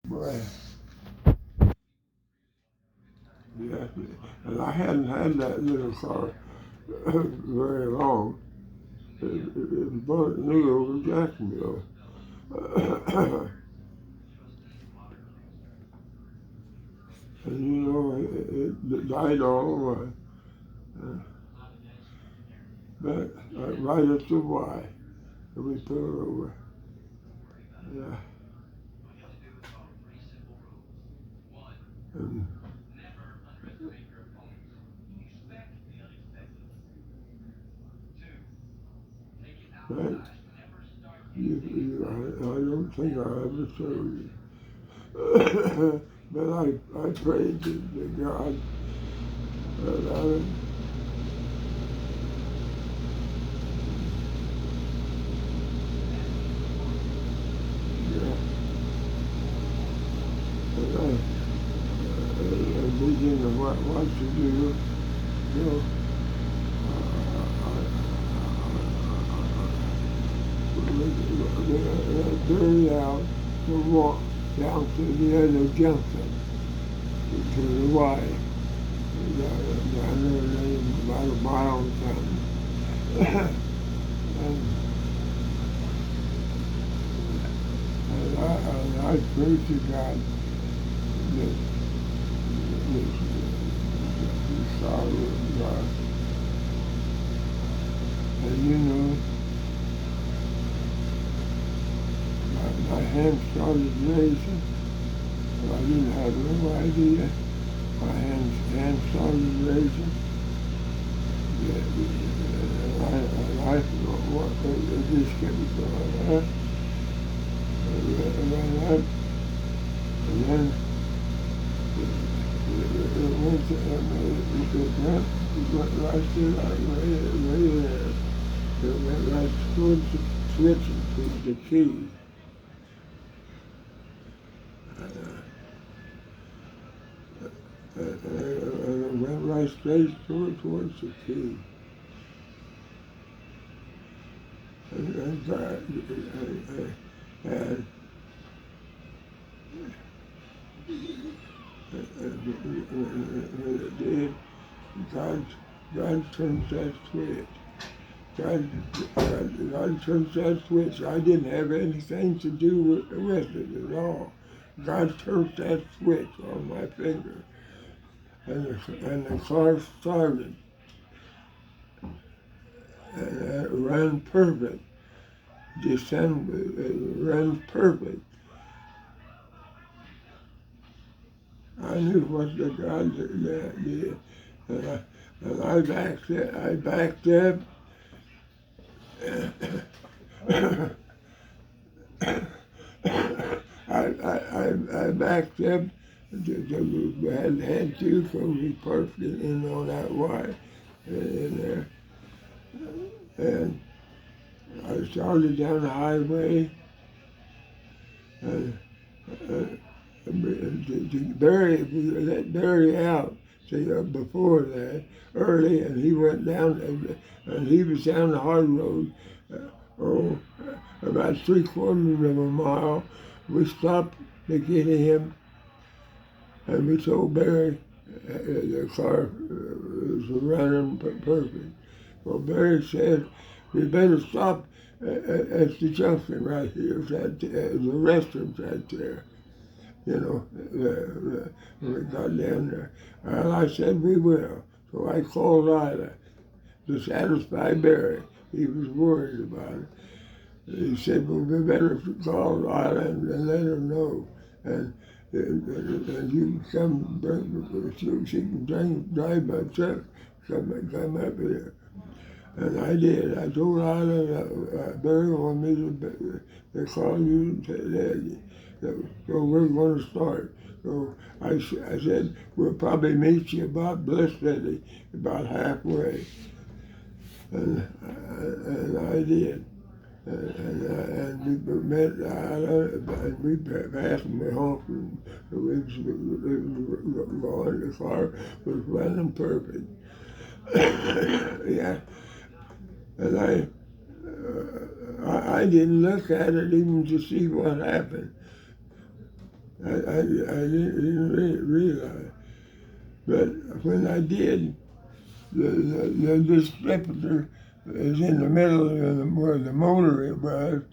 Boy, yeah, and I hadn't had that little car very long. It was bought new over Jacksonville. And you know, it died all the way. Uh, but right at the Y, we put it over. Yeah. And that, I don't think I ever showed you. But I prayed to God that I would, yeah, that I begin to what to do. You know, very out to walk down to the other junction, to the Y. Down there, about a mile or something. and, I pray to God that this sorrow of God. And you know, my hands started raising. I didn't have no idea. My hands started raising. I thought, what, it just kept going up. And then it went to, it went right there, right there. It went right towards the switch, the key. It went right straight towards the key. And God, and when it did, God turned that switch. God turned that switch. I didn't have anything to do with it at all. God turned that switch on my finger, and the car started, and it ran perfect. It ran perfect. I knew what the God did, and I backed up. I backed up. Had to because we parked it in on that Y in there, and I started down the highway. And we let Barry out before that early, and he went down, and he was down the hard road, about 3/4 of a mile. We stopped to get him, and we told Barry the car was running perfect. Well, Barry said, "We better stop at the junction right here. The restaurant's right there." You know, when we got down there. And I said, "We will." So I called Ida to satisfy Barry. He was worried about it. He said, "Well, we better call Ida and let her know. And you can come she can drive my truck, come up here." And I did. I told Ida that Barry wanted me to call you today. So we're going to start. So I said, "We'll probably meet you about Bliss City, about halfway." And I did. And we met Ida, and we passed me home. And we was going, the car was running perfect. Yeah. And I didn't look at it even to see what happened. I didn't realize. But when I did, the distributor is in the middle of where the motor was,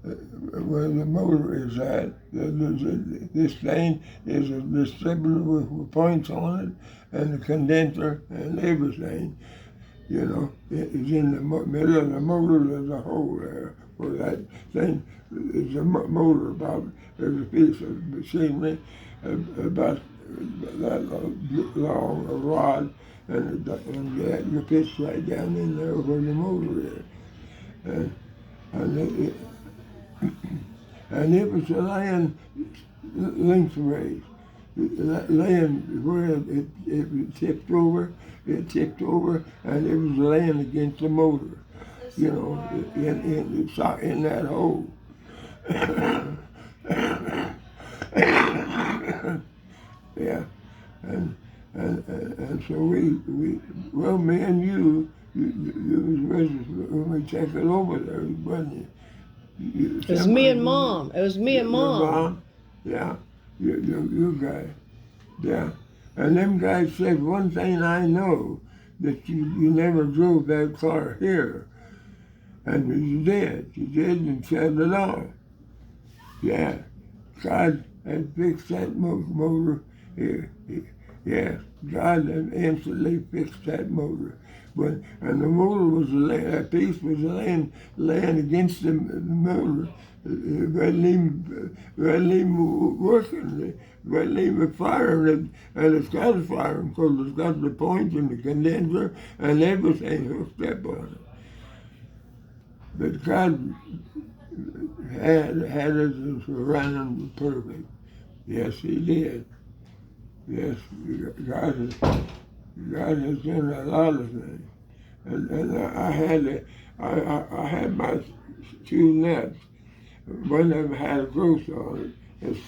where the motor is at. This thing is a distributor with points on it, and the condenser and everything. You know, it is in the middle of the motor. There's a hole there where that thing is a motor about. There's a piece of machinery about that long, a rod, and you pitch right down in there where the motor is. And it was a land length race. Land where it tipped over, and it was laying against the motor, you know, in that hole. Yeah, and so well, me and you was when we checked it over there, wasn't you? It was me and Mom. It was me and Mom. Yeah, you guys. Yeah. And them guys said, one thing I know, that you never drove that car here. And you did and shut it off. Yeah. God had fixed that motor here. Yes, God had instantly fixed that motor. And the motor was that piece was laying against the motor. It wasn't even working. It wasn't even firing, and it's got to fire because it's got the points and the condenser and everything hooked up on it. But God had it running perfect. Yes, He did. Yes, God has done a lot of things. And I had my two nuts. One of them had a growth on it. It's